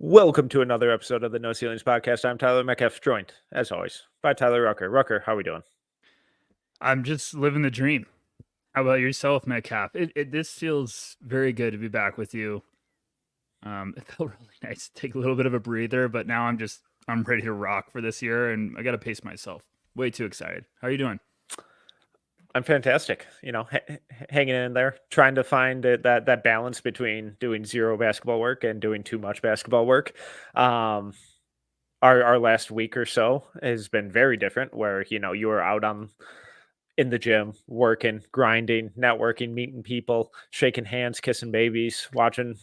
Welcome to another episode of the No Ceilings Podcast. I'm Tyler Metcalf, joined, as always, by Tyler Rucker. Rucker, how we doing? I'm just living the dream. How about yourself, Metcalf? This feels very good to be back with you. It felt really nice to take a little bit of a breather, but now I'm ready to rock for this year, and I got to pace myself. Way too excited. How are you doing? I'm fantastic. Hanging in there, trying to find that balance between doing zero basketball work and doing too much basketball work. Um, our last week or so has been very different. Where you were out in the gym, working, grinding, networking, meeting people, shaking hands, kissing babies, watching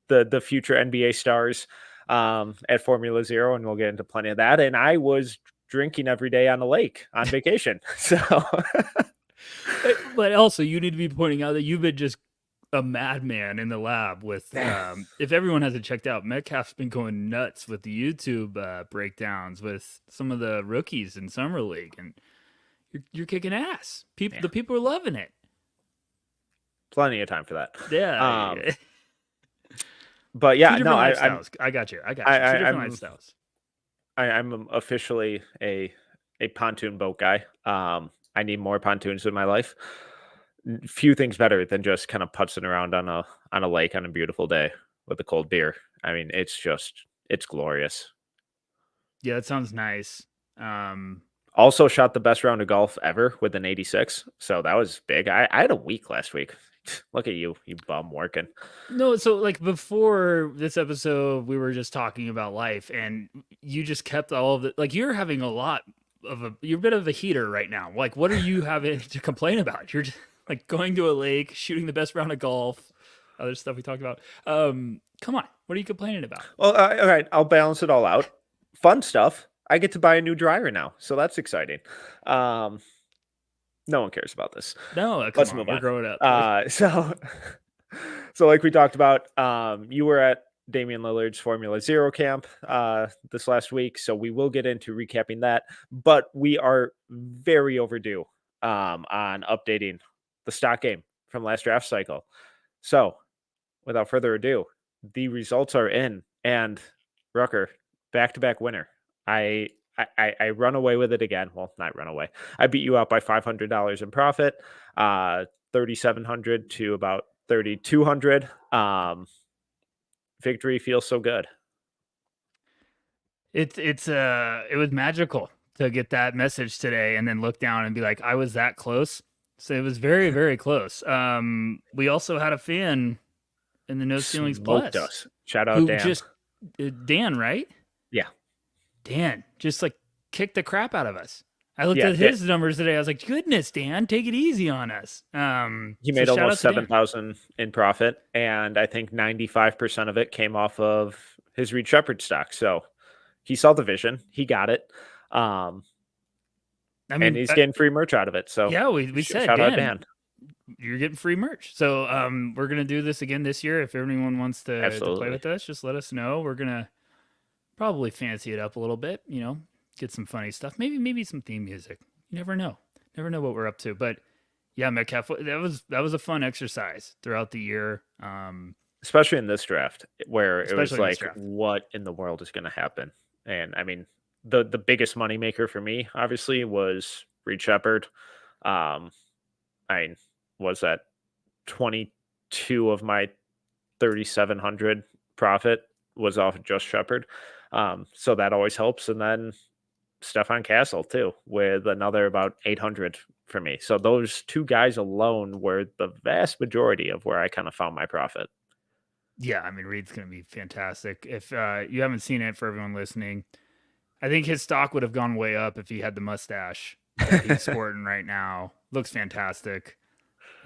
the future NBA stars at Formula Zero, and we'll get into plenty of that. And I was drinking every day on a lake on vacation. So But also, you need to be pointing out that you've been just a madman in the lab with. If everyone hasn't checked out, Metcalf's been going nuts with the YouTube breakdowns with some of the rookies in summer league, and you're kicking ass. The people are loving it. Plenty of time for that. Yeah. But yeah, Two different lifestyles. I got you. Two different lifestyles. I'm officially a pontoon boat guy. I need more pontoons in my life. Few things better than just kind of putzing around on a lake on a beautiful day with a cold beer. I mean, it's glorious. Yeah, that sounds nice. Also shot the best round of golf ever with an 86. So that was big. I had a week last week. Look at you bum working. No, so like before this episode, we were just talking about life, and you just kept all of it. Like you're having you're a bit of a heater right now. Like, what are you having to complain about? You're just like going to a lake, shooting the best round of golf, other stuff we talked about. Come on, what are you complaining about? Well, all right, I'll balance it all out. Fun stuff. I get to buy a new dryer now, so that's exciting. No one cares about this. No, Let's move on. We're growing up. So like we talked about, you were at Damian Lillard's Formula Zero camp this last week, so we will get into recapping that. But we are very overdue on updating the stock game from last draft cycle. So, without further ado, the results are in, and Rucker, back-to-back winner. I run away with it again. Well, not run away. I beat you out by $500 in profit, 3,700 to about 3,200. Victory feels so good. It was magical to get that message today and then look down and be like, I was that close. So it was very, very close. We also had a fan in the No Ceilings Plus. Us. Shout out Dan. Dan, right? Yeah. Dan just like kicked the crap out of us. I looked at his numbers today. I was like, goodness, Dan, take it easy on us. He made almost 7,000 in profit, and I think 95% of it came off of his Reed Shepherd stock. So he saw the vision. He got it. And he's getting free merch out of it. So yeah, we said, shout out Dan. You're getting free merch. So we're going to do this again this year. If anyone wants to play with us, just let us know. We're going to probably fancy it up a little bit, get some funny stuff. Maybe some theme music. You never know. Never know what we're up to. But yeah, Metcalf, that was a fun exercise throughout the year. Especially in this draft where it was like, what in the world is going to happen? And I mean, the biggest moneymaker for me, obviously, was Reed Shepherd. Was that 22 of my 3,700 profit was off just Shepherd. So that always helps. And then Stefan Castle too, with another about 800 for me. So those two guys alone were the vast majority of where I kind of found my profit. Yeah, I mean, Reed's going to be fantastic. If you haven't seen it, for everyone listening, I think his stock would have gone way up if he had the mustache that he's sporting right now. Looks fantastic.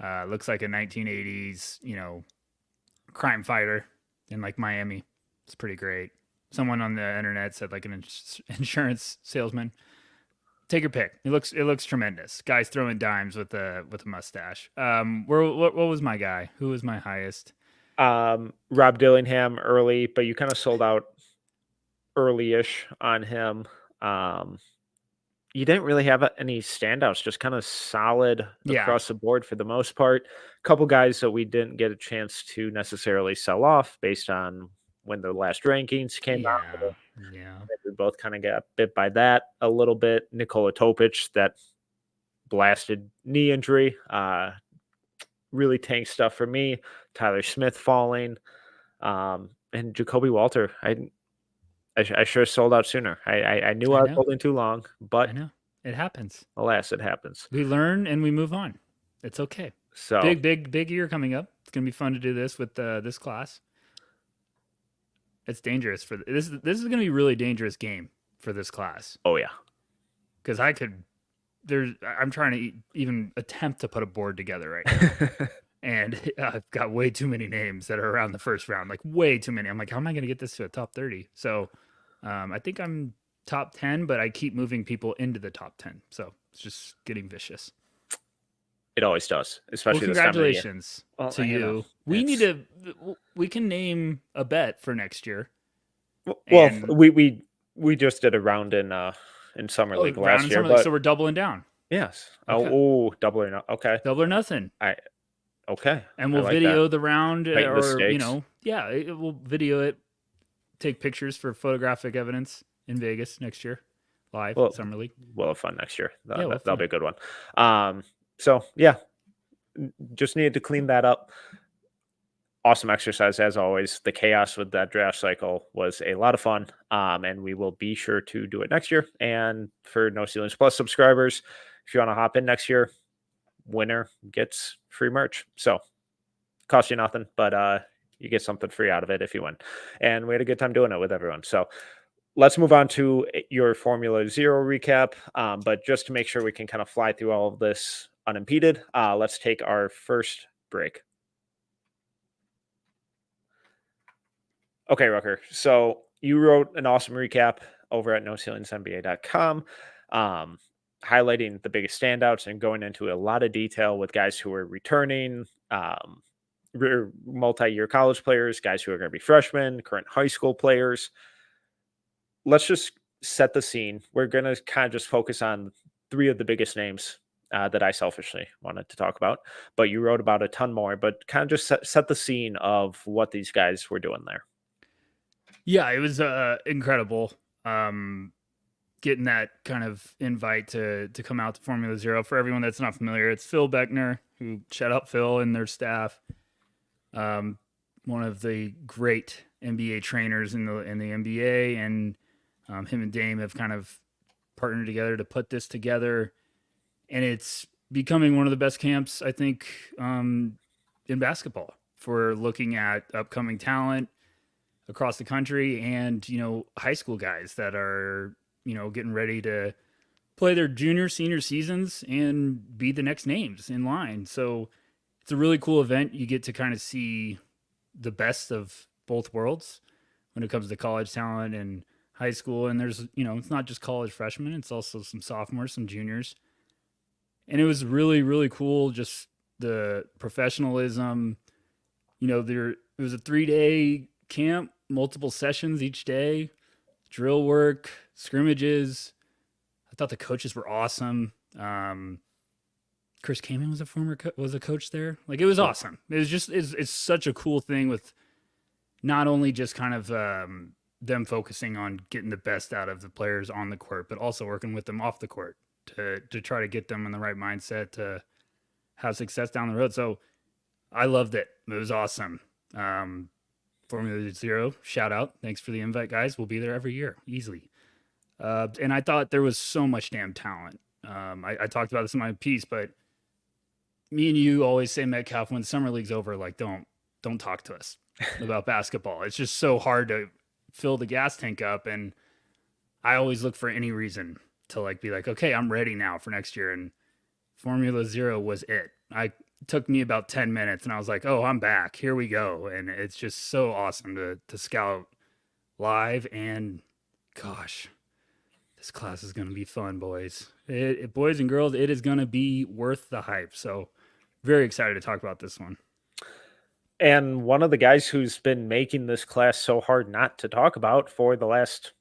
Looks like a 1980s, crime fighter in like Miami. It's pretty great. Someone on the internet said like an insurance salesman. Take your pick. It looks tremendous. Guy's throwing dimes with a mustache. What was my guy? Who was my highest? Rob Dillingham early, but you kind of sold out early-ish on him. You didn't really have any standouts, just kind of solid across the board for the most part. A couple guys that we didn't get a chance to necessarily sell off based on when the last rankings came out. Yeah. We both kind of got bit by that a little bit. Nikola Topic, that blasted knee injury, really tanked stuff for me. Tyler Smith falling, and Jacoby Walter. I sure sold out sooner. I knew I I was know. holding too long, but I know. It happens. alas, it happens. We learn and we move on. It's okay. So Big year coming up. It's gonna be fun to do this with this class. It's dangerous for this. This is gonna be a really dangerous game for this class oh yeah. because I'm trying to even attempt to put a board together right now, and I've got way too many names that are around the first round, like way too many. I'm like, how am I gonna get this to a top 30? So, I think I'm top 10, but I keep moving people into the top 10. So it's just getting vicious. It always does, Well, especially this time of the year. congratulations Well, to you know, you. We need to. We can name a bet for next year. Well, And- we just did a round in summer league round last in year, summer league, but so we're doubling down. yes. Okay. Oh, doubling up. Okay. Double or nothing. Okay. And we'll I like video that. the round, Heighten the or stakes. we'll video it, take pictures for photographic evidence in Vegas next year, live summer league. We'll have fun next year. Yeah, That'll be a good one. So yeah, just needed to clean that up. Awesome exercise as always. The chaos with that draft cycle was a lot of fun, and we will be sure to do it next year. And for No Ceilings Plus subscribers, if you want to hop in next year, winner gets free merch. So costs you nothing, but you get something free out of it if you win. And we had a good time doing it with everyone. So let's move on to your Formula Zero recap. But just to make sure we can kind of fly through all of this unimpeded, let's take our first break. Okay, Rucker. So you wrote an awesome recap over at NoCeilingsNBA.com, highlighting the biggest standouts and going into a lot of detail with guys who are returning, multi-year college players, guys who are going to be freshmen, current high school players. Let's just set the scene. We're going to kind of just focus on 3 of the biggest names that I selfishly wanted to talk about, but you wrote about a ton more, but kind of just set the scene of what these guys were doing there. Yeah, it was incredible getting that kind of invite to come out to Formula Zero. For everyone that's not familiar, it's Phil Beckner, who shout out Phil and their staff. One of the great NBA trainers in the NBA, and him and Dame have kind of partnered together to put this together, and it's becoming one of the best camps, I think, in basketball for looking at upcoming talent across the country, and high school guys that are getting ready to play their junior, senior seasons and be the next names in line. So it's a really cool event. You get to kind of see the best of both worlds when it comes to college talent and high school. And there's it's not just college freshmen, it's also some sophomores, some juniors. And it was really, really cool, just the professionalism. It was a 3-day camp, multiple sessions each day, drill work, scrimmages. I thought the coaches were awesome. Chris Kaman was a coach there. Like, it was awesome. It was just it's such a cool thing with not only just kind of them focusing on getting the best out of the players on the court, but also working with them off the court to try to get them in the right mindset to have success down the road. So I loved it. It was awesome. Formula Zero, shout out. Thanks for the invite, guys. We'll be there every year, easily. And I thought there was so much damn talent. I talked about this in my piece, but me and you always say, Metcalf, when summer league's over, like, don't talk to us about basketball. It's just so hard to fill the gas tank up. And I always look for any reason to be like, okay, I'm ready now for next year. And Formula Zero was it. It took me about 10 minutes and I was like, oh, I'm back. Here we go. And it's just so awesome to scout live. And gosh, this class is going to be fun, boys. Boys and girls, it is going to be worth the hype. So very excited to talk about this one. And one of the guys who's been making this class so hard not to talk about for the last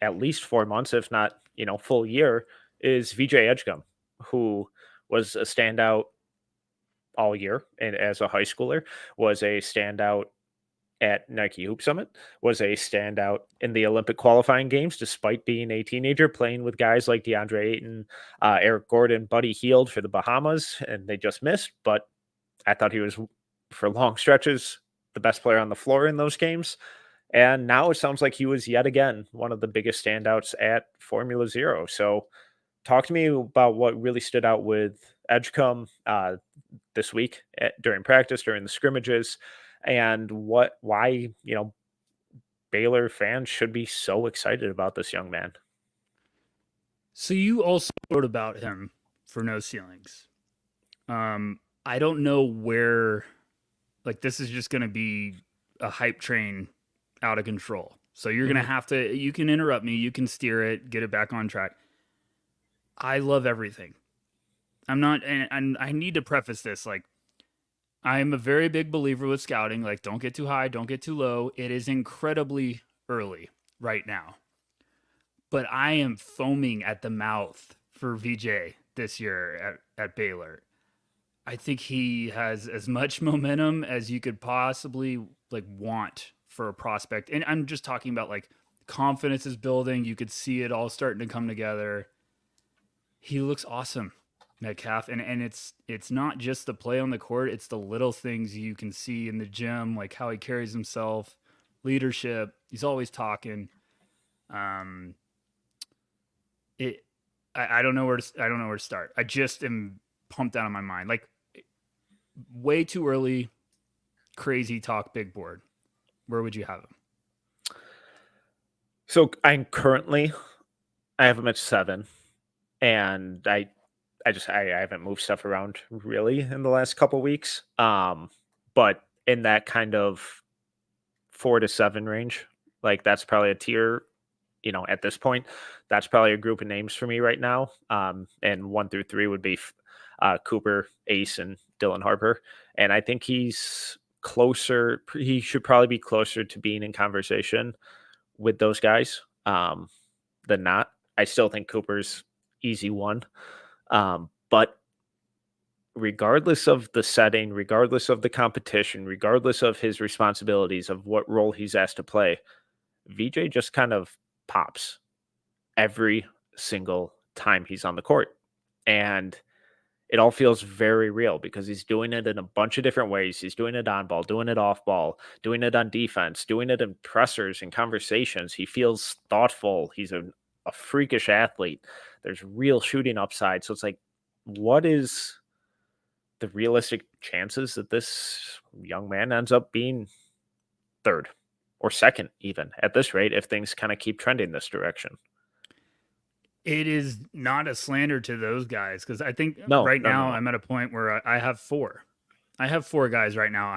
at least 4 months, if not, full year, is VJ Edgecombe, who was a standout all year, and as a high schooler was a standout at Nike Hoop Summit, was a standout in the Olympic qualifying games, despite being a teenager, playing with guys like DeAndre Ayton, Eric Gordon, Buddy Hield for the Bahamas, and they just missed. But I thought he was, for long stretches, the best player on the floor in those games. And now it sounds like he was yet again one of the biggest standouts at Formula Zero. So, talk to me about what really stood out with Edgecombe this week during practice, during the scrimmages, and why Baylor fans should be so excited about this young man. So you also wrote about him for No Ceilings. I don't know where, like, this is just going to be a hype train out of control. So you're going to have to, you can interrupt me, you can steer it, get it back on track. I love everything. I'm not, and I need to preface this, like, I'm a very big believer with scouting. Like, don't get too high, don't get too low. It is incredibly early right now. But I am foaming at the mouth for VJ this year at Baylor. I think he has as much momentum as you could possibly like want for a prospect. And I'm just talking about like confidence is building. You could see it all starting to come together. He looks awesome, Metcalf. And it's not just the play on the court, it's the little things you can see in the gym, like how he carries himself, leadership. He's always talking. I don't know where to start. I just am pumped out of my mind. Like, way too early, crazy talk, big board. Where would you have him? So I have him at 7, and I haven't moved stuff around really in the last couple weeks. But in that kind of 4 to 7 range, like that's probably a tier. At this point, that's probably a group of names for me right now. And 1 through 3 would be Cooper, Ace, and Dylan Harper. And I think he's closer. He should probably be closer to being in conversation with those guys than not. I still think Cooper's easy one. But regardless of the setting, regardless of the competition, regardless of his responsibilities, of what role he's asked to play, VJ just kind of pops every single time he's on the court. And it all feels very real because he's doing it in a bunch of different ways. He's doing it on ball, doing it off ball, doing it on defense, doing it in pressers and conversations. He feels thoughtful. He's a freakish athlete. There's real shooting upside. So it's like, what is the realistic chances that this young man ends up being 3rd or 2nd even at this rate if things kind of keep trending this direction? It is not a slander to those guys because I think No. I'm at a point where I have 4. I have 4 guys right now.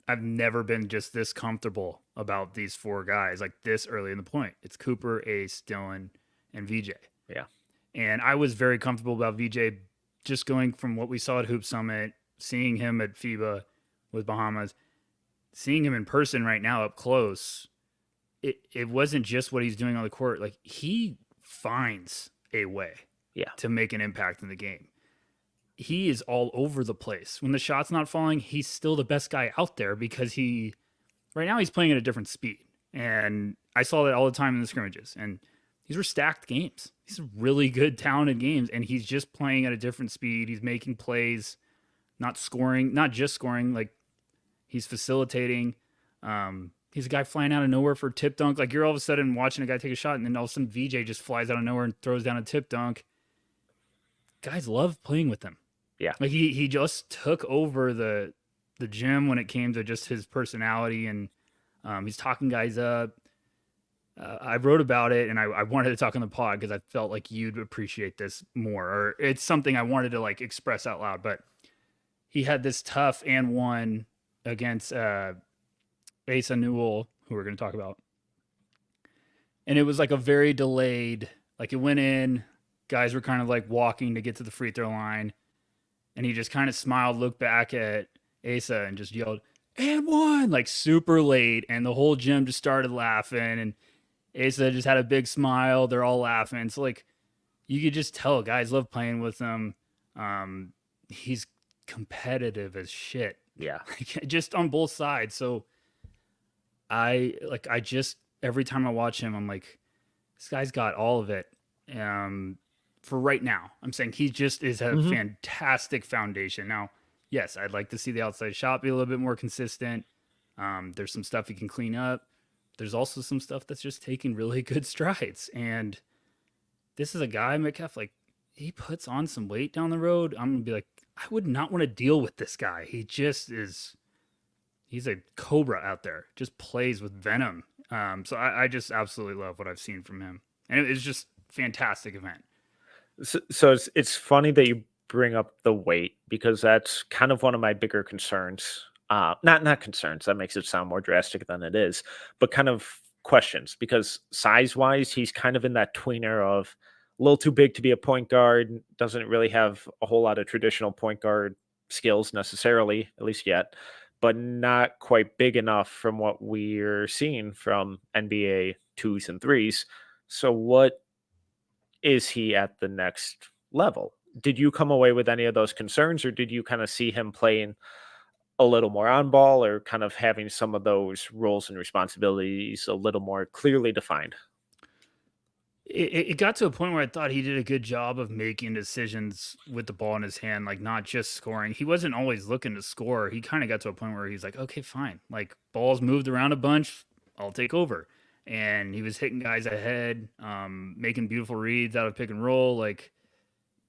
I've never been just this comfortable about these 4 guys like this early in the point. It's Cooper, Ace, Dylan, and VJ. Yeah. And I was very comfortable about VJ just going from what we saw at Hoop Summit, seeing him at FIBA with Bahamas, seeing him in person right now up close. It wasn't just what he's doing on the court. Like, he finds a way to make an impact in the game. He is all over the place. When the shot's not falling, he's still the best guy out there because right now he's playing at a different speed. And I saw that all the time in the scrimmages. And these were stacked games. These are really good, talented games. And he's just playing at a different speed. He's making plays, not just scoring. Like, he's facilitating. He's a guy flying out of nowhere for a tip dunk. Like, you're all of a sudden watching a guy take a shot, and then all of a sudden VJ just flies out of nowhere and throws down a tip dunk. Guys love playing with him. Yeah. Like, he just took over the gym when it came to just his personality, and he's talking guys up. I wrote about it, and I wanted to talk on the pod because I felt like you'd appreciate this more, or it's something I wanted to like express out loud. But he had this tough and one against Asa Newell, who we're going to talk about. And it was like a very delayed, like it went in, guys were kind of like walking to get to the free throw line. And he just kind of smiled, looked back at Asa and just yelled, "And one," like super late. And the whole gym just started laughing. And Asa just had a big smile. They're all laughing. So like, you could just tell guys love playing with him. He's competitive as shit. Yeah. Just on both sides. So I just every time I watch him, I'm like, this guy's got all of it. Um, for right now, I'm saying he just is a Hmm. fantastic foundation. Now, yes, I'd like to see the outside shot be a little bit more consistent. There's some stuff he can clean up. There's also some stuff that's just taking really good strides. And this is a guy, Metcalf, like he puts on some weight down the road. I'm gonna be like, I would not want to deal with this guy. He just is. He's a cobra out there. Just plays with venom. So I just absolutely love what I've seen from him, and it was just fantastic event. So it's funny that you bring up the weight because that's kind of one of my bigger concerns. Not concerns. That makes it sound more drastic than it is, but kind of questions because size wise, he's kind of in that tweener of a little too big to be a point guard. Doesn't really have a whole lot of traditional point guard skills necessarily, at least yet, but not quite big enough from what we're seeing from NBA twos and threes. So what is he at the next level? Did you come away with any of those concerns, or did you kind of see him playing a little more on ball, or kind of having some of those roles and responsibilities a little more clearly defined? It got to a point where I thought he did a good job of making decisions with the ball in his hand, like not just scoring. He wasn't always looking to score. He kind of got to a point where he's like, okay, fine. Like balls moved around a bunch, I'll take over. And he was hitting guys ahead, making beautiful reads out of pick and roll. Like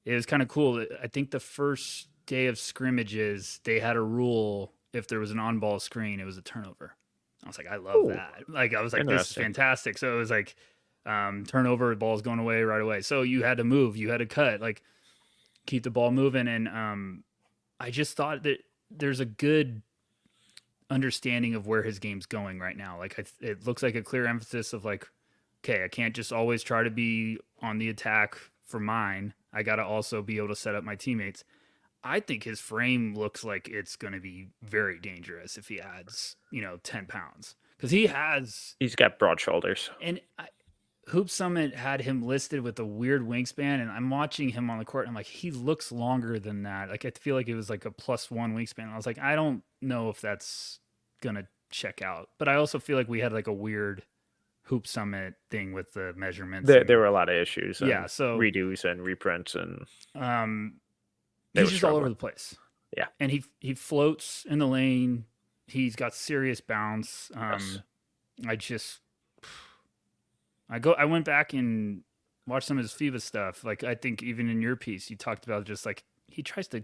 it was kind of cool. I think the first day of scrimmages, they had a rule if there was an on ball screen, it was a turnover. I was like, I love Oh, that. Like, I was like, this is interesting. fantastic. So it was like, turnover, ball's going away right away. So you had to move, you had to cut, like, keep the ball moving. And I just thought that there's a good understanding of where his game's going right now. Like, it looks like a clear emphasis of like, okay, I can't just always try to be on the attack for mine. I got to also be able to set up my teammates. I think his frame looks like it's going to be very dangerous if he adds, 10 pounds. Because he has, He's got broad shoulders. and Hoop Summit had him listed with a weird wingspan, and I'm watching him on the court, and I'm like, he looks longer than that. Like, I feel like it was like a +1 wingspan. I was like, I don't know if that's going to check out. But I also feel like we had like a weird Hoop Summit thing with the measurements. There And were a lot of issues yeah, and so redos and reprints, and um, they he's were just all over struggling. the place. Yeah. And he floats in the lane. He's got serious bounce. Yes. I just I went back and watched some of his FIBA stuff. Like I think even in your piece you talked about just like he tries to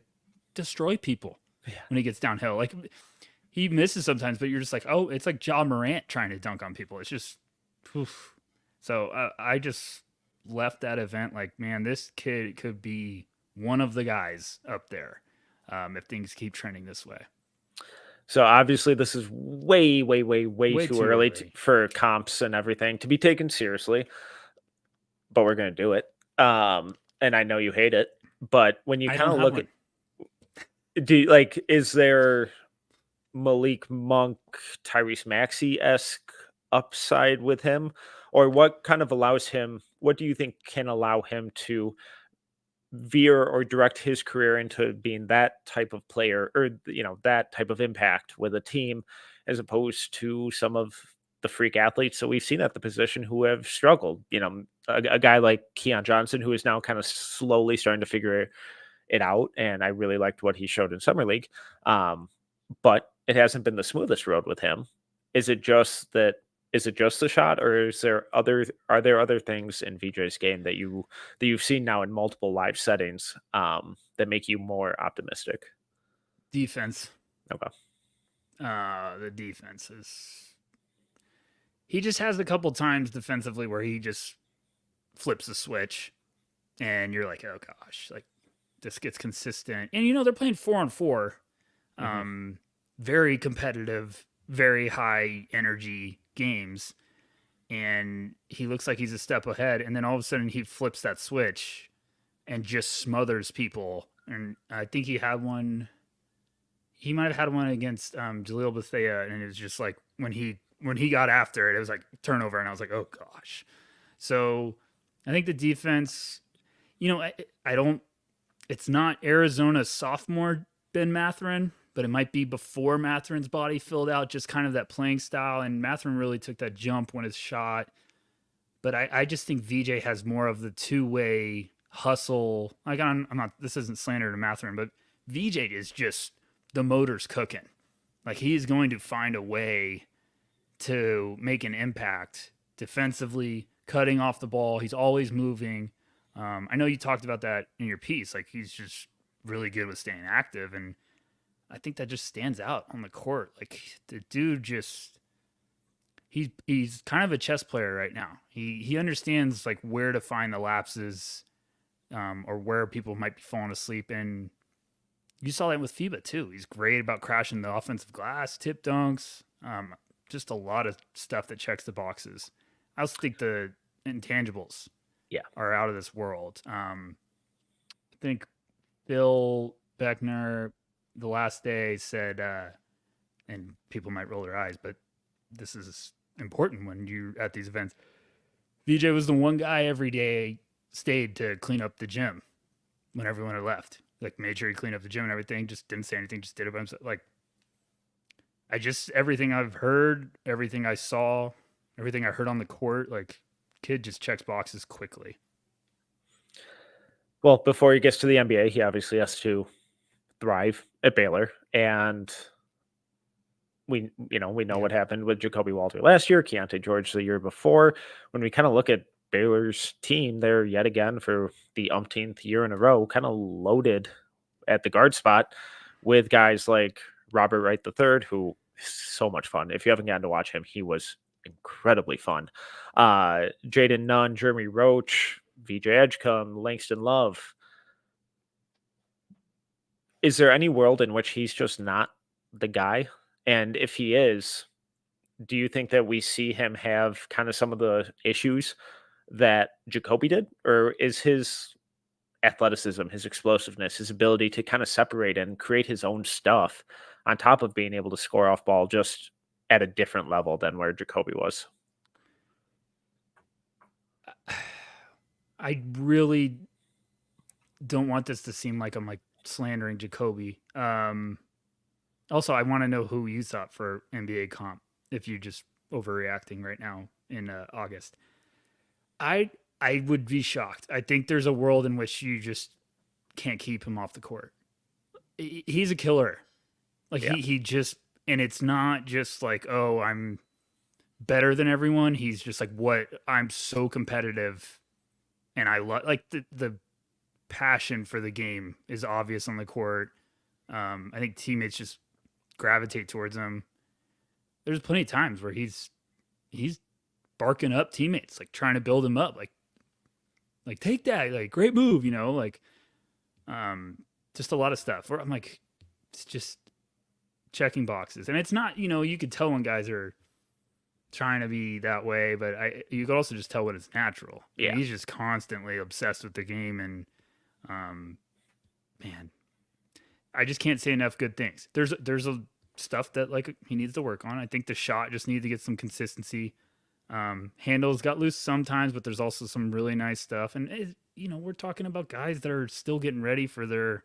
destroy people Yeah. when he gets downhill. Like he misses sometimes, but you're just like, oh, it's like Ja Morant trying to dunk on people. It's just, oof. So I just left that event like, man, this kid could be one of the guys up there if things keep trending this way. So obviously, this is way, way, way, way Way too too early early. for comps and everything to be taken seriously, but we're going to do it. And I know you hate it, but when you I kind don't of have look at, one. is there Malik Monk, Tyrese Maxey esque upside with him, or what kind of allows him? What do you think can allow him to veer or direct his career into being that type of player, or that type of impact with a team, as opposed to some of the freak athletes that we've seen at the position who have struggled? A guy like Keon Johnson, who is now kind of slowly starting to figure it out, and I really liked what he showed in summer league. But it hasn't been the smoothest road with him. Is it just that? Is it just the shot, or is there other? Are there other things in VJ's game that you've seen now in multiple live settings that make you more optimistic? Defense. Okay. The defense is. He just has a couple times defensively where he just flips the switch, and you're like, oh gosh, like this gets consistent. And they're playing 4-on-4, Hmm. um, very competitive, very high energy games, and he looks like he's a step ahead, and then all of a sudden he flips that switch and just smothers people. And I think he had one. He might have had one against Jalil Bethea, and it was just like when he got after it, it was like turnover, and I was like, oh gosh. So I think the defense, I don't. It's not Arizona's sophomore Ben Matherin, but it might be before Matherin's body filled out, just kind of that playing style. And Matherin really took that jump when it's shot. But I just think VJ has more of the two-way hustle. Like I'm not. This isn't slander to Matherin, but VJ is just the motor's cooking. Like he's going to find a way to make an impact defensively, cutting off the ball. He's always moving. I know you talked about that in your piece. Like he's just really good with staying active, and I think that just stands out on the court. Like the dude just he's kind of a chess player right now. He understands like where to find the lapses, or where people might be falling asleep. And you saw that with FIBA too. He's great about crashing the offensive glass, tip dunks, just a lot of stuff that checks the boxes. I also think the intangibles are out of this world. I think Bill Beckner the last day said, and people might roll their eyes, but this is important when you're at these events. VJ was the one guy every day stayed to clean up the gym when everyone had left. Like made sure he cleaned up the gym and everything. Just didn't say anything. Just did it by himself. Like everything I've heard, everything I saw, everything I heard on the court, like kid just checks boxes quickly. Well, before he gets to the NBA, he obviously has to thrive at Baylor, and we know what happened with Jacoby Walter last year, Keontae George the year before. When we kind of look at Baylor's team, they're yet again for the umpteenth year in a row kind of loaded at the guard spot with guys like Robert Wright III, who is so much fun. If you haven't gotten to watch him, he was incredibly fun. Jaden Nunn, Jeremy Roach, VJ Edgecombe, Langston Love. Is there any world in which he's just not the guy? And if he is, do you think that we see him have kind of some of the issues that Jacoby did? Or is his athleticism, his explosiveness, his ability to kind of separate and create his own stuff on top of being able to score off ball just at a different level than where Jacoby was? I really don't want this to seem like I'm like slandering Jacoby. Also, I want to know who you thought for NBA comp if you're just overreacting right now in August. I would be shocked. I think there's a world in which you just can't keep him off the court. He's a killer. Like he just, and it's not just like, oh, I'm better than everyone. He's just like, what? I'm so competitive, and I love like the passion for the game is obvious on the court. I think teammates just gravitate towards him. There's plenty of times where he's barking up teammates, like trying to build him up, like take that, like great move, like just a lot of stuff where I'm like, it's just checking boxes. And it's not, you could tell when guys are trying to be that way, but you could also just tell when it's natural. Yeah. And he's just constantly obsessed with the game, and man, I just can't say enough good things. There's a stuff that like he needs to work on. I think the shot just needs to get some consistency. Handles got loose sometimes, but there's also some really nice stuff. And we're talking about guys that are still getting ready for their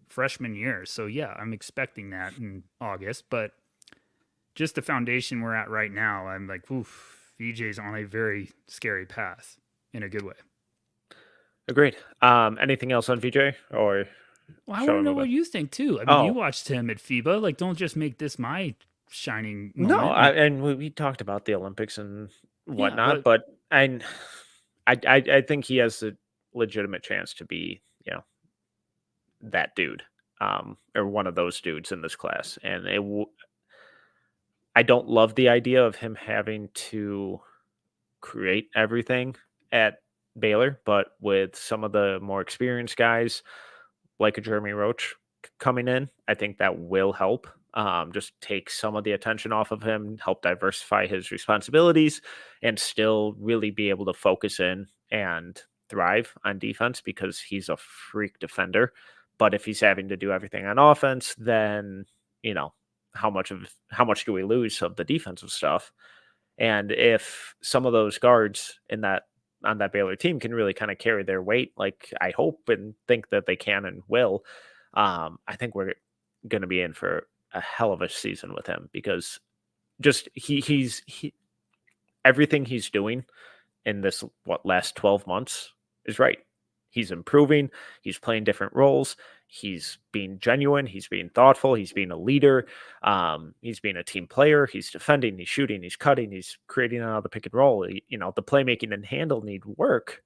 freshman year. So yeah, I'm expecting that in August, but just the foundation we're at right now, I'm like, oof, VJ's on a very scary path in a good way. Agreed. Anything else on VJ or? Well, I want to know what you think too. I mean, you watched him at FIBA. Like, don't just make this my shining moment. No, and we talked about the Olympics and whatnot, but I think he has a legitimate chance to be, that dude, or one of those dudes in this class. And I don't love the idea of him having to create everything at Baylor, but with some of the more experienced guys like a Jeremy Roach coming in, I think that will help. Just take some of the attention off of him, help diversify his responsibilities, and still really be able to focus in and thrive on defense because he's a freak defender. But if he's having to do everything on offense, then, how much do we lose of the defensive stuff? And if some of those guards on that Baylor team can really kind of carry their weight, like I hope and think that they can and will, I think we're going to be in for a hell of a season with him because just he everything he's doing in this last 12 months is right. He's improving, he's playing different roles, he's being genuine, he's being thoughtful, he's being a leader, he's being a team player, he's defending, he's shooting, he's cutting, he's creating another pick and roll. The playmaking and handle need work,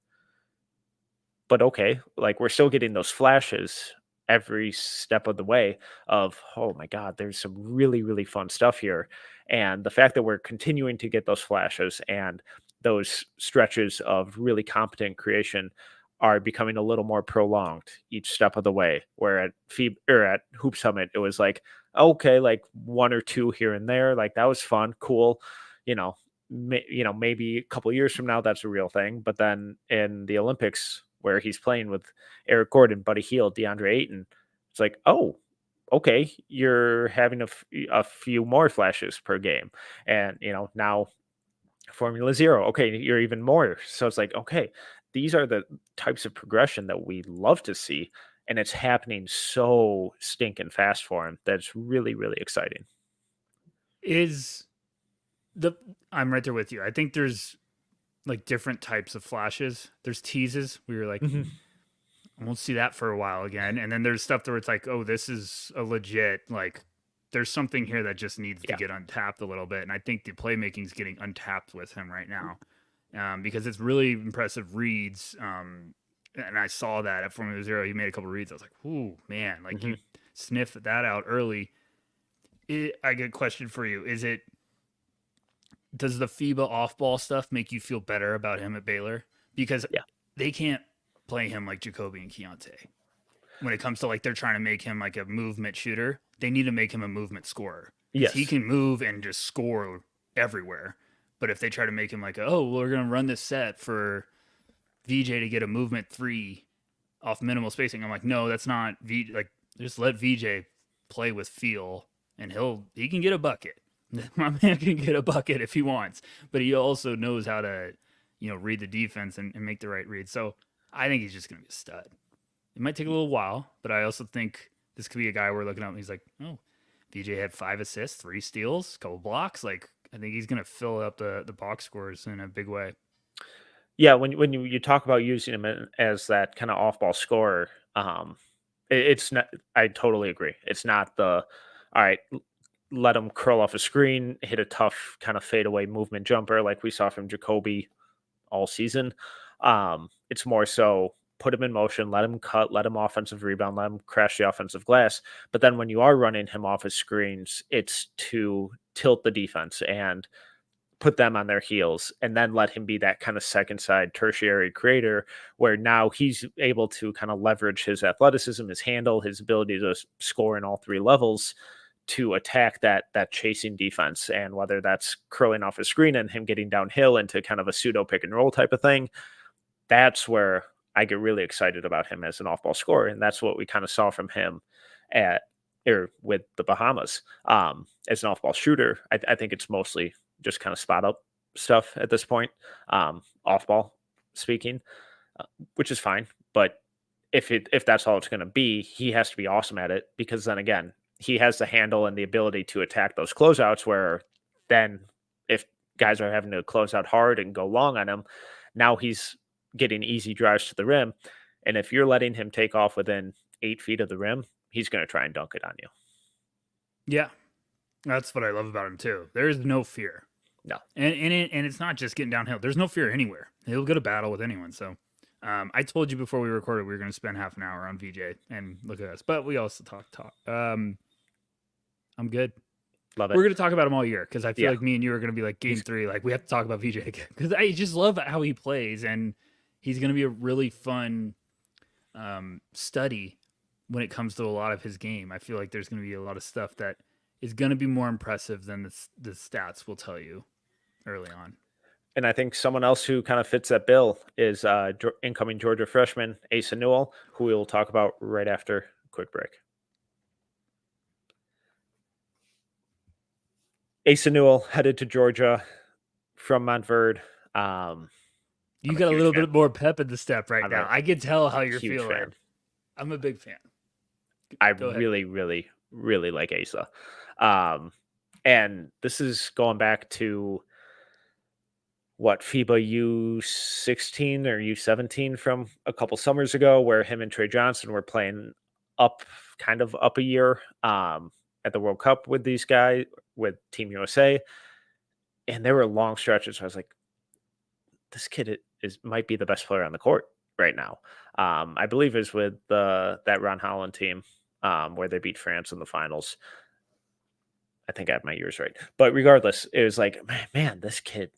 but okay, like we're still getting those flashes every step of the way of, oh my god, there's some really really fun stuff here. And the fact that we're continuing to get those flashes and those stretches of really competent creation are becoming a little more prolonged each step of the way, where at at Hoop Summit it was like, okay, like one or two here and there, like that was fun, cool, you know. Maybe a couple years from now that's a real thing, but then in the Olympics where he's playing with Eric Gordon, Buddy Hield, DeAndre Ayton, it's like, oh, okay, you're having a few more flashes per game, and now Formula Zero, okay, you're even more. So it's like, okay, these are the types of progression that we love to see, and it's happening so stinking fast for him. That's really really exciting. Is the I'm right there with you. I think there's like different types of flashes. There's teases. We were like, Mhm. I won't see that for a while again. And then there's stuff where it's like, oh, this is a legit, like, there's something here that just needs to Yeah. get untapped a little bit. And I think the playmaking is getting untapped with him right now, because it's really impressive reads. And I saw that at Formula Zero. He made a couple reads. I was like, ooh, man, like Mhm. you sniff that out early. I get a question for you. Does the FIBA off ball stuff make you feel better about him at Baylor? Because Yeah. they can't play him like Jacoby and Keontae. When it comes to like they're trying to make him like a movement shooter, they need to make him a movement scorer because he Yes. can move and just score everywhere. But if they try to make him like, oh, we're gonna run this set for VJ to get a movement three off minimal spacing, I'm like, no, that's not like just let VJ play with feel and he can get a bucket. My man can get a bucket if he wants, but he also knows how to, read the defense and make the right read. So I think he's just gonna be a stud. It might take a little while, but I also think this could be a guy we're looking at and he's like, oh, VJ had 5 assists, 3 steals, a couple blocks. Like, I think he's going to fill up the box scores in a big way. Yeah, when you talk about using him as that kind of off ball scorer, it's not. I totally agree. It's not the all right. Let him curl off a screen, hit a tough kind of fadeaway movement jumper like we saw from Jacoby all season. It's more so put him in motion, let him cut, let him offensive rebound, let him crash the offensive glass. But then when you are running him off his screens, it's to tilt the defense and put them on their heels and then let him be that kind of second side tertiary creator where now he's able to kind of leverage his athleticism, his handle, his ability to score in all three levels to attack that chasing defense. And whether that's curling off a screen and him getting downhill into kind of a pseudo pick and roll type of thing, that's where I get really excited about him as an off-ball scorer, and that's what we kind of saw from him at or with the Bahamas as an off-ball shooter. I think it's mostly just kind of spot up stuff at this point, off-ball speaking, uh, which is fine. But if that's all it's going to be, he has to be awesome at it because then again, he has the handle and the ability to attack those closeouts. Where then if guys are having to close out hard and go long on him, now he's getting easy drives to the rim. And if you're letting him take off within 8 feet of the rim, he's going to try and dunk it on you. Yeah, that's what I love about him too. There is no fear. No. And it's not just getting downhill. There's no fear anywhere. He'll go to battle with anyone. So I told you before we recorded we were going to spend half an hour on VJ and look at us, but we also talk. I'm good. Love We're it. going to talk about him all year because I feel Yeah. like me and you are going to be like game 3. Like we have to talk about VJ again because I just love how he plays and he's going to be a really fun study when it comes to a lot of his game. I feel like there's going to be a lot of stuff that is going to be more impressive than the stats will tell you early on. And I think someone else who kind of fits that bill is incoming Georgia freshman Asa Newell, who we will talk about right after a quick break. Asa Newell headed to Georgia from Montverde. You I'm a got a huge little fan. bit more pep in the step I'm now. a I can tell how you're huge feeling. fan. I'm a big fan. I Go ahead. really, really really like Asa. Um, and this is going back to what, FIBA U16 or U17 from a couple summers ago, where him and Trey Johnson were playing up, kind of up a year, at the World Cup with these guys, with Team USA. And there were long stretches where I was like, this kid is might be the best player on the court right now. I believe it was with that Ron Holland team, where they beat France in the finals. I think I have my years right. But regardless, it was like, man, this kid,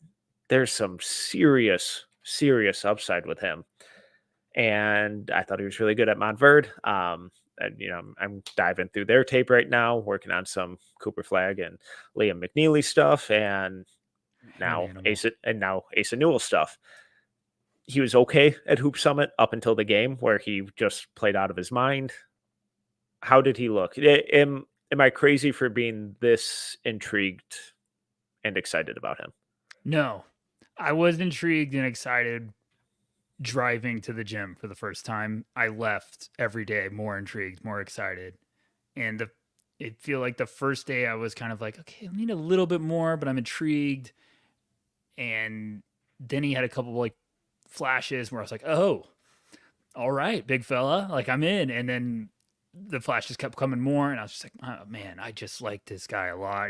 there's some serious, serious upside with him. And I thought he was really good at Montverde. And, I'm diving through their tape right now, working on some Cooper Flag and Liam McNeely stuff, and An now animal. Asa Newell stuff. He was okay at Hoop Summit up until the game where he just played out of his mind. How did he look? Am I crazy for being this intrigued and excited about him? No, I was intrigued and excited driving to the gym for the first time. I left every day more intrigued, more excited. And it feel like the first day I was kind of like, okay, I need a little bit more, but I'm intrigued. And then he had a couple like flashes where I was like, oh, all right, big fella, like I'm in. And then the flashes kept coming more, and I was just like, oh, man, I just like this guy a lot.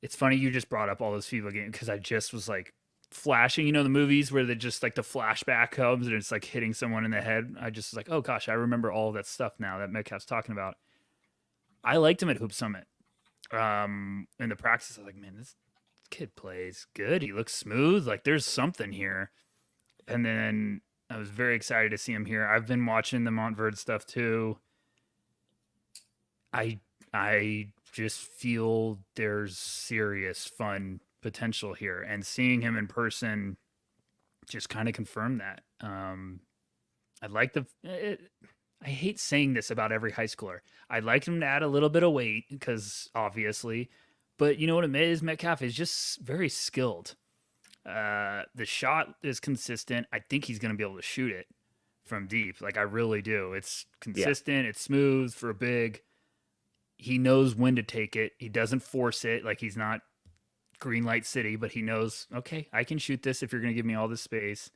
It's funny you just brought up all those FIBA games because I just was like flashing, the movies where they just like the flashback comes and it's like hitting someone in the head. I just was like, oh gosh, I remember all of that stuff now that Metcalf's talking about. I liked him at Hoop Summit. In the practice, I was like, man, this kid plays good. He looks smooth. Like there's something here. And then I was very excited to see him here. I've been watching the Montverde stuff too. I just feel there's serious fun potential here, and seeing him in person just kind of confirmed that. I'd like I hate saying this about every high schooler. I'd like him to add a little bit of weight because obviously, but you know what it is? Metcalf is just very skilled. The shot is consistent. I think he's going to be able to shoot it from deep. Like I really do. It's consistent. Yeah. It's smooth for a big. He knows when to take it. He doesn't force it. Like he's not Green Light City, but he knows, okay, I can shoot this if you're going to give me all this space.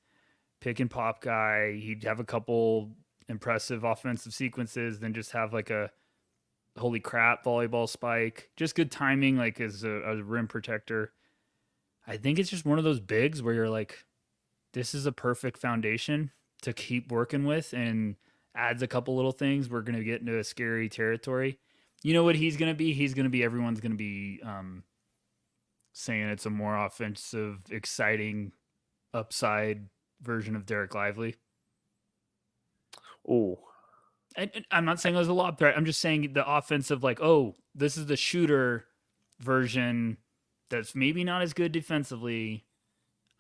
Pick and pop guy. He'd have a couple impressive offensive sequences, then just have like a holy crap volleyball spike. Just good timing, like as a rim protector. I think it's just one of those bigs where you're like, this is a perfect foundation to keep working with, and adds a couple little things. We're going to get into a scary territory. You know what he's going to be? He's going to be, everyone's going to be saying it's a more offensive, exciting, upside version of Derek Lively. Ooh. And I'm not saying it was a lob threat. I'm just saying the offensive, like, oh, this is the shooter version that's maybe not as good defensively.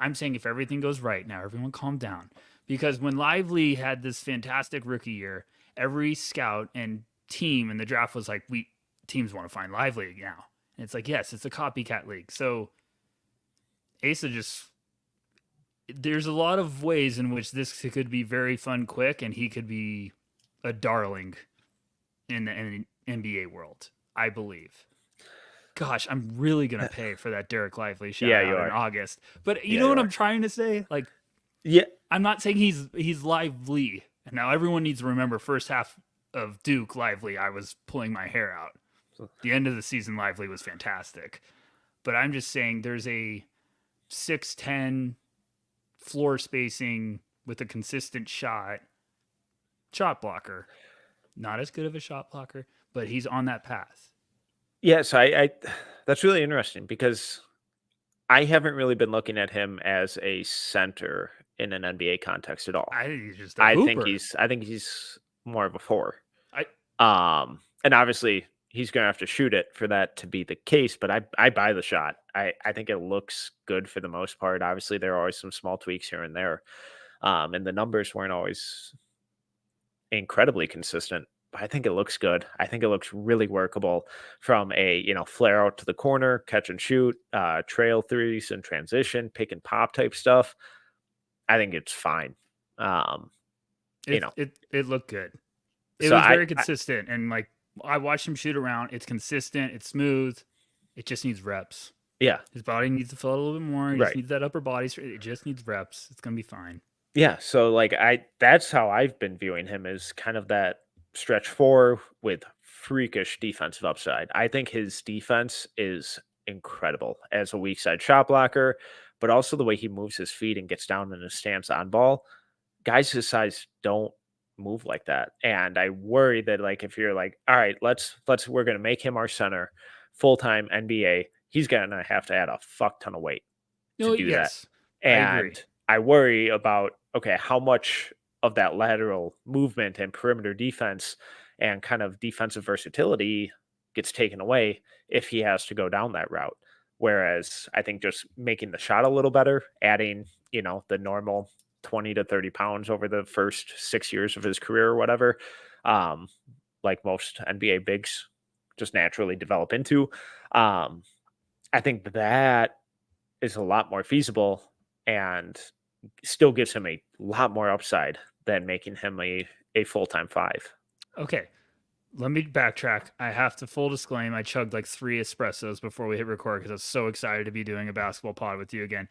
I'm saying if everything goes right, now everyone calm down. Because when Lively had this fantastic rookie year, every scout and team in the draft was like, teams want to find Lively now. And it's like, yes, it's a copycat league. So Asa there's a lot of ways in which this could be very fun, quick, and he could be a darling in the NBA world, I believe. Gosh, I'm really going to pay for that Derek Lively shout out in August. But you know what I'm trying to say? Like, yeah, I'm not saying he's Lively. And now everyone needs to remember first half of Duke Lively, I was pulling my hair out. The end of the season, Lively was fantastic. But I'm just saying there's a 6'10" floor spacing with a consistent shot blocker. Not as good of a shot blocker, but he's on that path. Yes, I that's really interesting because I haven't really been looking at him as a center in an NBA context at all. I think he's just a hooper. I think he's more of a four. And obviously he's going to have to shoot it for that to be the case, but I buy the shot. I think it looks good for the most part. Obviously there are always some small tweaks here and there. And the numbers weren't always incredibly consistent, but I think it looks good. I think it looks really workable from a, flare out to the corner, catch and shoot, trail threes and transition, pick and pop type stuff. I think it's fine. It looked good. It was very consistent. And like I watched him shoot around. It's consistent. It's smooth. It just needs reps. Yeah, His body needs to fill out a little bit more. He just right. needs that upper body. It just needs reps. It's gonna be fine. Yeah, so like that's how I've been viewing him as kind of that stretch four with freakish defensive upside. I think his defense is incredible as a weak side shot blocker, but also the way he moves his feet and gets down in his stance on ball. Guys his size don't move like that. And I worry that like if you're like, all right, let's we're gonna make him our center full-time NBA, he's gonna have to add a fuck ton of weight to No, do that. yes, I agree. And I worry about, okay, how much of that lateral movement and perimeter defense and kind of defensive versatility gets taken away if he has to go down that route. Whereas I think just making the shot a little better, adding, the normal 20 to 30 pounds over the first 6 years of his career or whatever, um, like most NBA bigs just naturally develop into. Um, I think that is a lot more feasible and still gives him a lot more upside than making him a full-time five. Okay, let me backtrack. I have to full disclaim. I chugged like 3 espressos before we hit record because I was so excited to be doing a basketball pod with you again.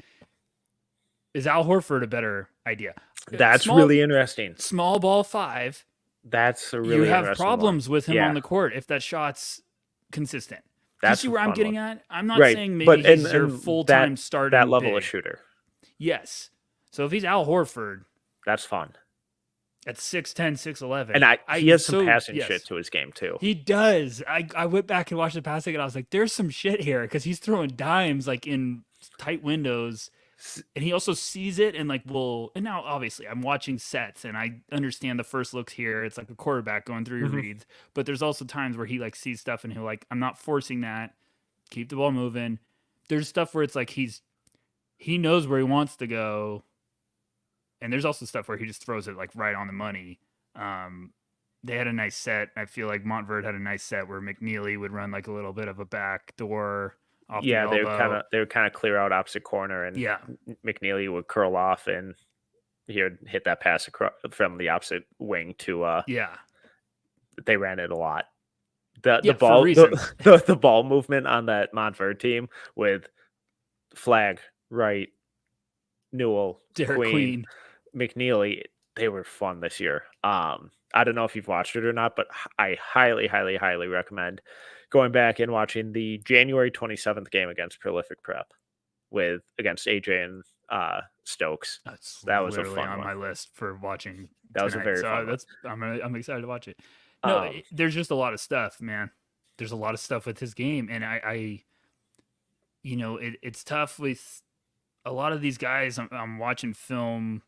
Is Al Horford a better idea? That's Small really interesting. small ball five. That's a You really have interesting one. problems with him on Yeah, the court if that shot's consistent. Do you that's see a where I'm fun one. getting at? I'm not Right, saying maybe but he's your and full time that starting level of big. shooter, Yes. So if he's Al Horford that's fun. at 6'10", 6'11", And he has some so passing shit yes, to his game too. he does. I went back and watched the passing and I was like, there's some shit here because he's throwing dimes like in tight windows. And he also sees it and like will. And now obviously I'm watching sets and I understand the first looks here. It's like a quarterback going through your Mhm. reads, but there's also times where he like sees stuff and he'll like, I'm not forcing that. Keep the ball moving. There's stuff where it's like he knows where he wants to go, and there's also stuff where he just throws it like right on the money. Um, they had a nice set. I feel like Montverde had a nice set where McNeely would run like a little bit of a back door off the Yeah, elbow. they would kind of clear out opposite corner, and Yeah, McNeely would curl off, and he would hit that pass from the opposite wing to. yeah, They ran it a lot. The yeah. For ball reasons. the ball movement on that Montverde team with Flag, Wright, Newell, Derek Queen, Queen. McNeely, they were fun this year. I don't know if you've watched it or not, but I highly, highly, highly recommend going back and watching the January 27th game against Prolific Prep against AJ and Stokes. That's That was a literally fun on one. my list for watching That was a tonight. very So fun one. I'm excited to watch it. No, Um, there's just a lot of stuff, man. There's a lot of stuff with his game, and I it's tough with a lot of these guys. I'm watching film,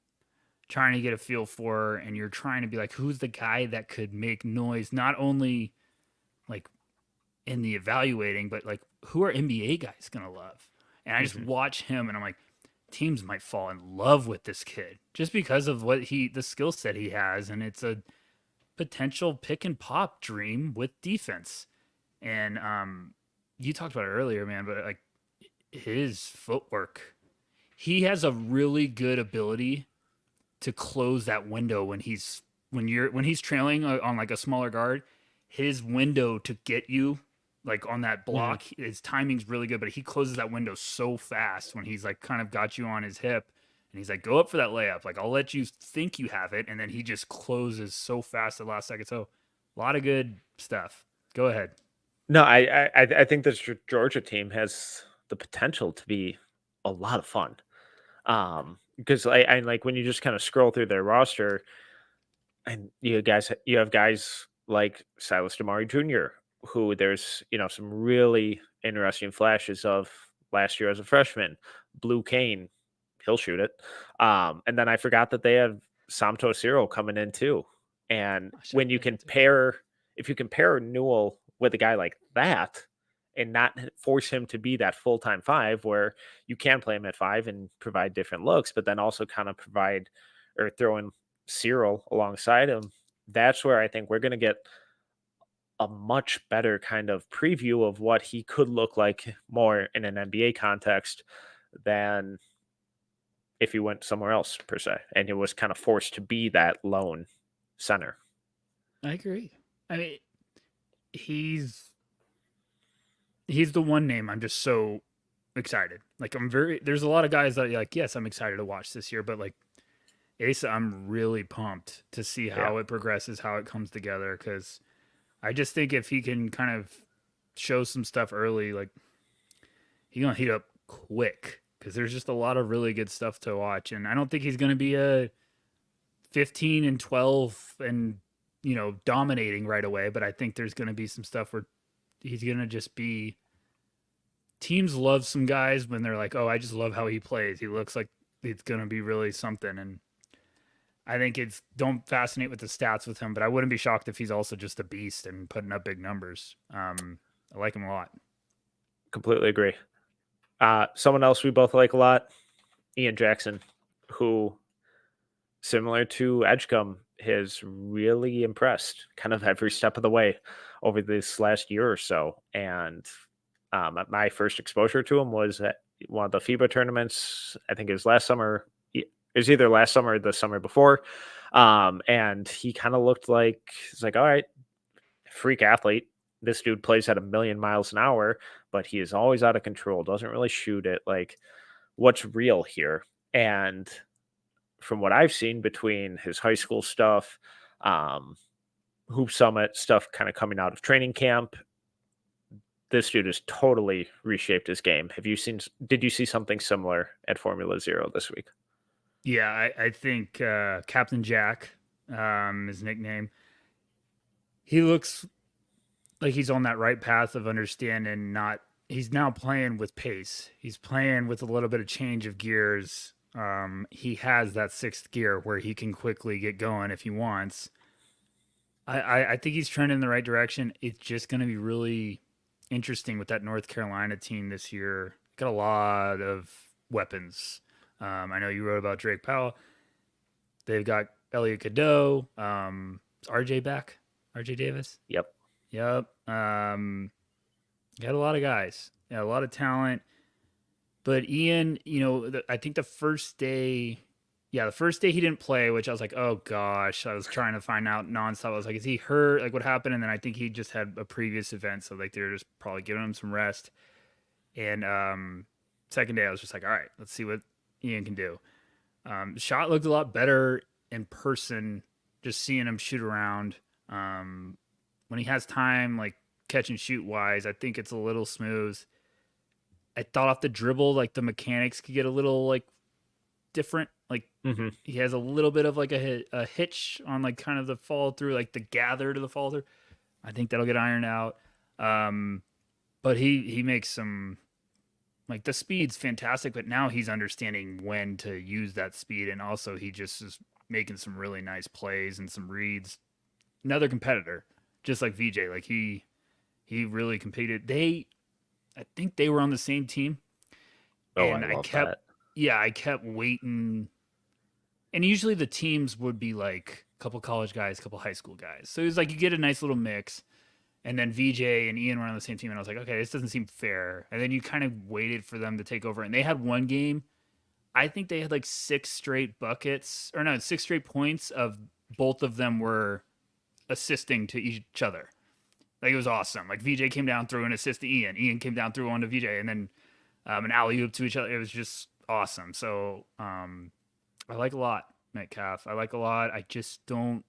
trying to get a feel for, and you're trying to be like, who's the guy that could make noise, not only like in the evaluating, but like who are NBA guys gonna love? And I just mhm. watch him, and I'm like, teams might fall in love with this kid just because of the skill set he has, and it's a potential pick and pop dream with defense. And you talked about it earlier, man, but like his footwork, he has a really good ability to close that window when he's trailing on like a smaller guard. His window to get you like on that Mhm. block, his timing's really good, but he closes that window so fast when he's like kind of got you on his hip and he's like, go up for that layup. Like, I'll let you think you have it. And then he just closes so fast at the last second. So a lot of good stuff. Go ahead. No, I think this Georgia team has the potential to be a lot of fun. Because I like when you just kind of scroll through their roster, and you have guys like Silas Damari Jr., who there's some really interesting flashes of last year as a freshman. Blue Kane, he'll shoot it. And then I forgot that they have Samto Ciro coming in too. And when you compare, if you compare Newell with a guy like that, and not force him to be that full-time five, where you can play him at five and provide different looks, but then also kind of provide or throw in Cyril alongside him, that's where I think we're going to get a much better kind of preview of what he could look like more in an NBA context than if he went somewhere else per se, and he was kind of forced to be that lone center. I agree. I mean, he's the one name I'm just so excited. Like there's a lot of guys that like, yes, I'm excited to watch this year, but like Asa, I'm really pumped to see Yeah, how it progresses, how it comes together. Cause I just think if he can kind of show some stuff early, like he's gonna heat up quick. Cause there's just a lot of really good stuff to watch. And I don't think he's gonna be a 15 and 12 and dominating right away, but I think there's gonna be some stuff where he's gonna just be teams love some guys when they're like, "Oh, I just love how he plays. He looks like it's going to be really something." And I think it's don't fascinate with the stats with him, but I wouldn't be shocked if he's also just a beast and putting up big numbers. I like him a lot. completely agree. Someone else we both like a lot, Ian Jackson, who, similar to Edgecombe, has really impressed kind of every step of the way over this last year or so. And my first exposure to him was at one of the FIBA tournaments. I think it was last summer. It was either last summer or the summer before. And he kind of looked like, it's like, all right, freak athlete. This dude plays at 1,000,000 miles an hour, but he is always out of control, doesn't really shoot it. Like, what's real here? And from what I've seen between his high school stuff, um, Hoop Summit stuff kind of coming out of training camp, this dude has totally reshaped his game. Did you see something similar at Formula Zero this week? Yeah, I think Captain Jack, his nickname, he looks like he's on that right path of understanding. Not he's now playing with pace. He's playing with a little bit of change of gears. He has that sixth gear where he can quickly get going if he wants. I think he's trending in the right direction. It's just going to be really interesting with that North Carolina team this year. Got a lot of weapons. I know you wrote about Drake Powell. They've got Elliot Cadeau. Is RJ back? RJ Davis? Yep. Yep. Got a lot of guys. Yeah, a lot of talent. But Ian, I think the first day he didn't play, which I was like, oh gosh. I was trying to find out nonstop. I was like, is he hurt? Like, what happened? And then I think he just had a previous event, so like they're just probably giving him some rest. And second day, I was just like, all right, let's see what Ian can do. Shot looked a lot better in person. Just seeing him shoot around. When he has time, like catch and shoot wise, I think it's a little smooth. I thought off the dribble, like the mechanics could get a little like different. Like he has a little bit of like a hitch on like kind of the fall through, like the gather to the fall through. I think that'll get ironed out. But he makes some like the speed's fantastic, but now he's understanding when to use that speed, and also he just is making some really nice plays and some reads. Another competitor, just like VJ, like he really competed. I think they were on the same team, Oh, and I love that. I kept waiting. And usually the teams would be like a couple college guys, a couple high school guys. So it was like you get a nice little mix. And then VJ and Ian were on the same team, and I was like, okay, this doesn't seem fair. And then you kind of waited for them to take over, and they had one game. I think they had like 6 straight points of both of them were assisting to each other. Like it was awesome. Like VJ came down through an assist to Ian. Ian came down through one to VJ, and then an alley oop to each other. It was just awesome. So I like a lot Metcalf. I like a lot. I just don't.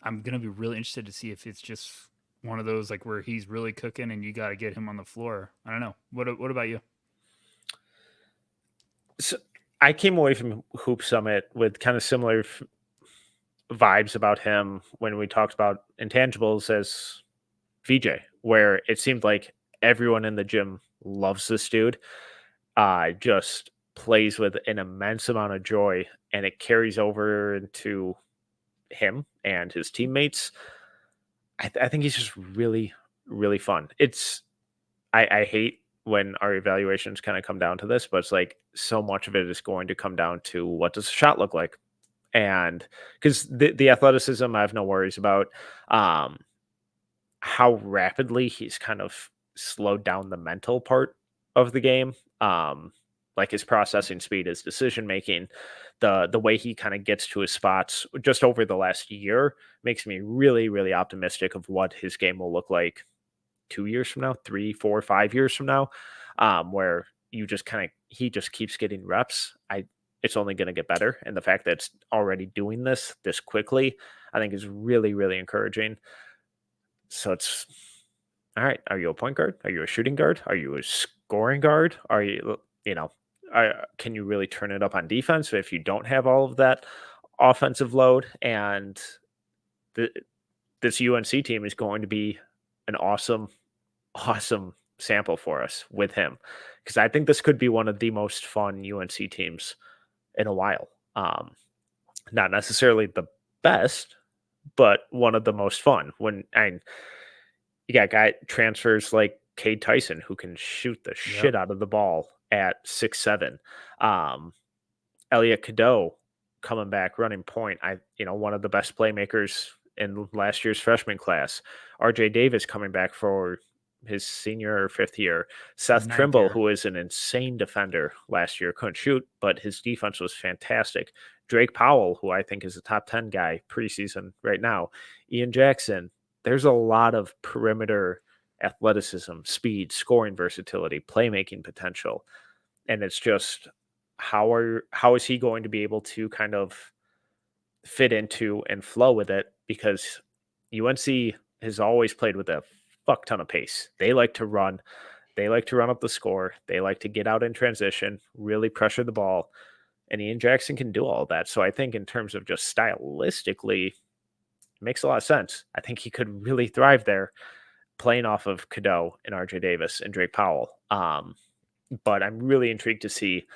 I'm gonna be really interested to see if it's just one of those like where he's really cooking and you got to get him on the floor. I don't know. What about you? So I came away from Hoop Summit with kind of similar vibes about him when we talked about intangibles as VJ, where it seemed like everyone in the gym loves this dude. Just plays with an immense amount of joy, and it carries over into him and his teammates. I think he's just really, really fun. I hate when our evaluations kind of come down to this, but it's like so much of it is going to come down to what does the shot look like, and because the athleticism I have no worries about. How rapidly he's kind of slowed down the mental part of the game. like his processing speed, his decision making, the way he kind of gets to his spots just over the last year makes me really, really optimistic of what his game will look like 2 years from now, 3, 4, 5 years from now, where you just kind of he just keeps getting reps. It's only going to get better, and the fact that it's already doing this quickly, I think is really, really encouraging. So it's all right. Are you a point guard? Are you a shooting guard? Are you a scoring guard? Are you, can you really turn it up on defense if you don't have all of that offensive load? And the, this UNC team is going to be an awesome, awesome sample for us with him, because I think this could be one of the most fun UNC teams in a while. Not necessarily the best, but one of the most fun. You got guy transfers like Cade Tyson, who can shoot the shit out of the ball at 6'7". Elliot Cadeau coming back running point. One of the best playmakers in last year's freshman class. RJ Davis coming back for his senior or fifth year. Seth Trimble, who is an insane defender last year, couldn't shoot, but his defense was fantastic. Drake Powell, who I think is a top 10 guy preseason right now. Ian Jackson. There's a lot of perimeter athleticism, speed, scoring versatility, playmaking potential. And it's just how is he going to be able to kind of fit into and flow with it? Because UNC has always played with a fuck ton of pace. They like to run. They like to run up the score. They like to get out in transition, really pressure the ball. And Ian Jackson can do all of that. So I think in terms of just stylistically, it makes a lot of sense. I think he could really thrive there playing off of Cadeau and RJ Davis and Drake Powell. But I'm really intrigued to see,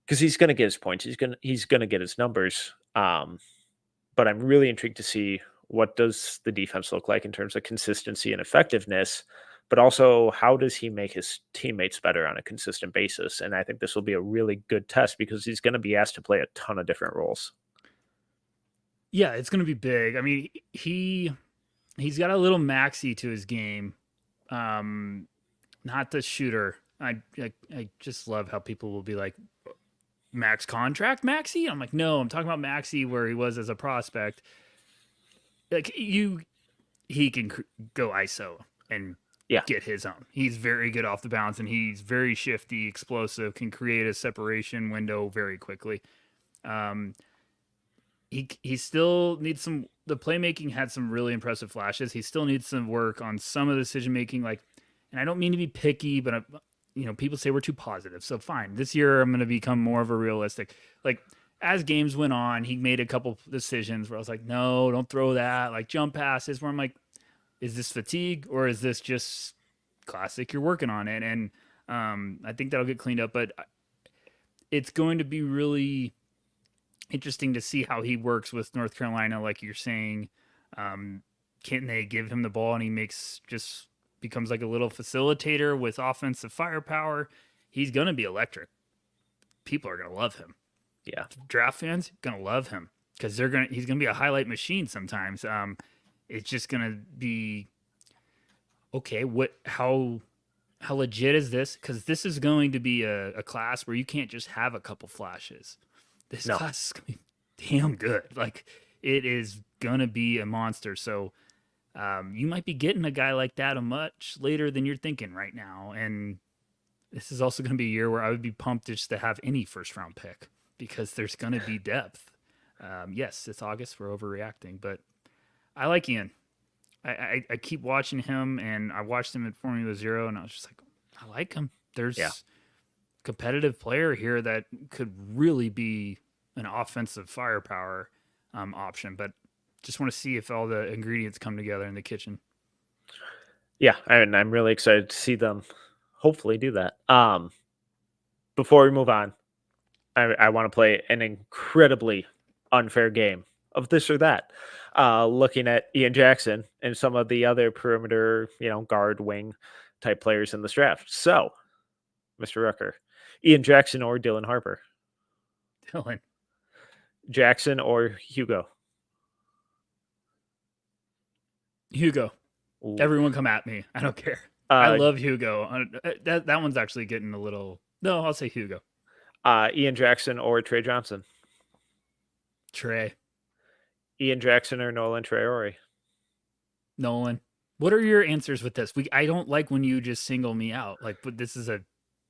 because he's going to get his points. He's going to get his numbers. But I'm really intrigued to see what does the defense look like in terms of consistency and effectiveness, but also how does he make his teammates better on a consistent basis? And I think this will be a really good test because he's going to be asked to play a ton of different roles. Yeah, it's going to be big. I mean, he's got a little maxi to his game. Not the shooter. I just love how people will be like, max contract maxi? I'm like, no, I'm talking about maxi where he was as a prospect. Like he can go ISO and get his own. He's very good off the bounce, and he's very shifty, explosive, can create a separation window very quickly. He still needs some. The playmaking had some really impressive flashes. He still needs some work on some of the decision making. Like, and I don't mean to be picky, but people say we're too positive. So fine, this year I'm going to become more of a realistic. Like, as games went on, he made a couple decisions where I was like, no, don't throw that. Like jump passes where I'm like, is this fatigue or is this just classic? You're working on it. And I think that'll get cleaned up, but it's going to be really interesting to see how he works with North Carolina. Like you're saying, can they give him the ball and he becomes like a little facilitator with offensive firepower? He's going to be electric. People are going to love him. Yeah. Draft fans going to love him because he's going to be a highlight machine sometimes. It's just going to be, okay, how legit is this? Because this is going to be a class where you can't just have a couple flashes. This class is going to be damn good. Like, it is going to be a monster. So you might be getting a guy like that a much later than you're thinking right now. And this is also going to be a year where I would be pumped just to have any first-round pick because there's going to be depth. Yes, it's August. We're overreacting. But I like Ian. I keep watching him, and I watched him at Formula Zero, and I was just like, I like him. There's a competitive player here that could really be an offensive firepower option, but just want to see if all the ingredients come together in the kitchen. Yeah, and I'm really excited to see them hopefully do that. Before we move on, I want to play an incredibly unfair game of this or that. Looking at Ian Jackson and some of the other perimeter, guard wing type players in this draft. So, Mr. Rucker, Ian Jackson or Dylan Harper? Dylan. Jackson or Hugo? Hugo. Ooh. Everyone come at me. I don't care. I love Hugo. That one's actually getting a little No, I'll say Hugo. Ian Jackson or Trey Johnson? Trey. Ian Jackson or Nolan Traore? Nolan. What are your answers with this? I don't like when you just single me out. Like, but this is a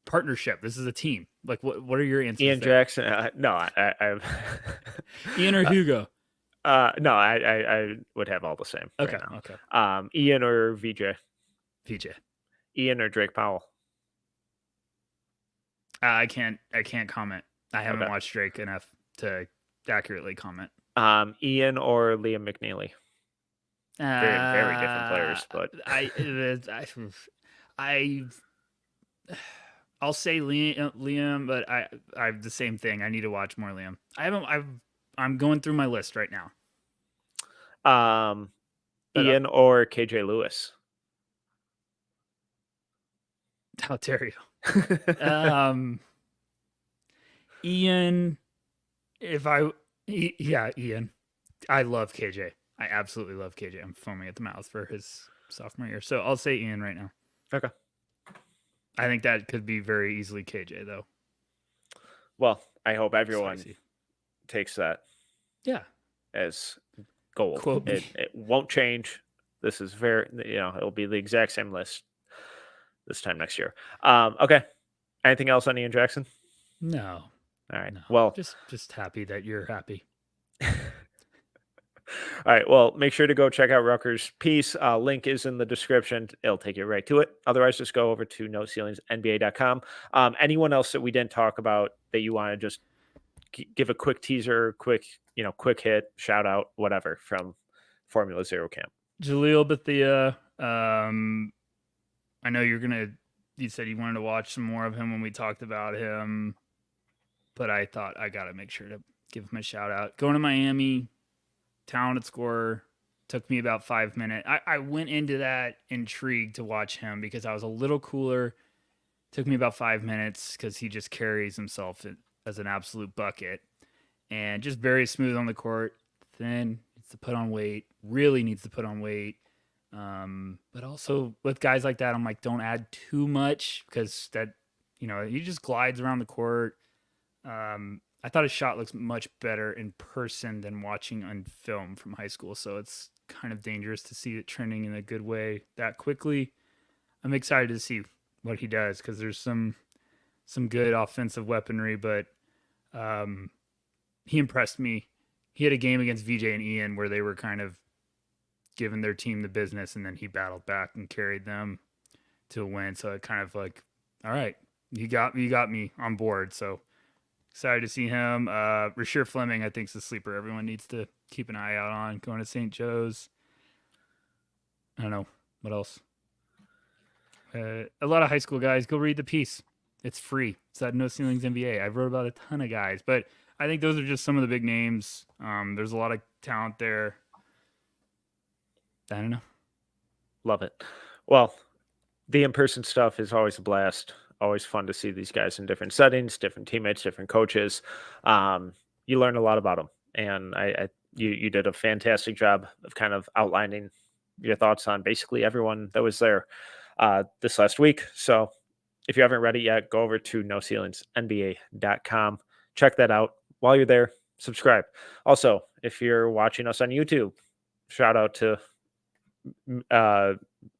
partnership. This is a team. Like, what are your answers? Ian there? Jackson? No, I Ian or Hugo? No, I would have all the same. Okay, right now. okay. Ian or VJ? VJ. Ian or Drake Powell? I can't comment. I haven't Okay. watched Drake enough to accurately comment. Ian or Liam McNeely? Very different players, but I'll say Liam, but I have the same thing. I need to watch more Liam. I'm going through my list right now. Ian or KJ Lewis? How dare you? Ian. Ian. I love KJ. I absolutely love KJ. I'm foaming at the mouth for his sophomore year. So I'll say Ian right now. Okay. I think that could be very easily KJ, though. Well, I hope everyone takes that as gold. It won't change. This is it'll be the exact same list this time next year. Okay. Anything else on Ian Jackson? No. All right. No. Well, just happy that you're happy. All right. Well, make sure to go check out Rucker's piece. Link is in the description. It'll take you right to it. Otherwise, just go over to NoCeilingsNBA.com. Anyone else that we didn't talk about that you want to just give a quick teaser, quick hit, shout out, whatever from Formula Zero camp? Jalil Bethea. I know you said you wanted to watch some more of him when we talked about him, but I thought I got to make sure to give him a shout out. Going to Miami, talented scorer, took me about 5 minutes. I went into that intrigued to watch him because I was a little cooler. Took me about 5 minutes because he just carries himself as an absolute bucket and just very smooth on the court. Thin, needs to put on weight, really needs to put on weight. But also with guys like that, I'm like, don't add too much because that, he just glides around the court. I thought his shot looks much better in person than watching on film from high school. So it's kind of dangerous to see it trending in a good way that quickly. I'm excited to see what he does because there's some good offensive weaponry, but he impressed me. He had a game against VJ and Ian where they were kind of giving their team the business, and then he battled back and carried them to a win. So it kind of like, all right, you got me on board. So excited to see him. Rasheer Fleming, I think, is a sleeper. Everyone needs to keep an eye out on. Going to St. Joe's. I don't know. What else? A lot of high school guys, go read the piece. It's free. It's at No Ceilings NBA. I wrote about a ton of guys, but I think those are just some of the big names. There's a lot of talent there. I don't know. Love it. Well, the in-person stuff is always a blast. Always fun to see these guys in different settings, different teammates, different coaches. You learn a lot about them, and you did a fantastic job of kind of outlining your thoughts on basically everyone that was there this last week. So if you haven't read it yet, go over to NoCeilingsNBA.com. Check that out. While you're there, subscribe. Also, if you're watching us on YouTube, shout out to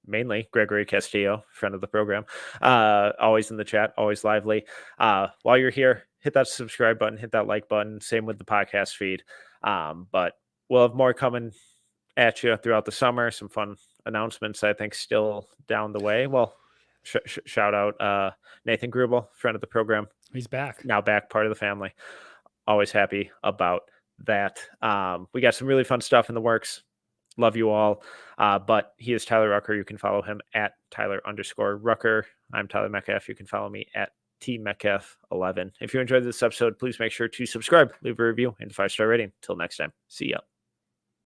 mainly Gregory Castillo, friend of the program, always in the chat, always lively. While you're here, hit that subscribe button, hit that like button. Same with the podcast feed. But we'll have more coming at you throughout the summer. Some fun announcements, I think, still down the way. Well, shout out Nathan Grubel, friend of the program. He's back. Now back, part of the family. Always happy about that. We got some really fun stuff in the works. Love you all. But he is Tyler Rucker. You can follow him at Tyler_Rucker. I'm Tyler Metcalf. You can follow me at TMetcalf11. If you enjoyed this episode, please make sure to subscribe, leave a review, and 5-star rating. Till next time. See ya.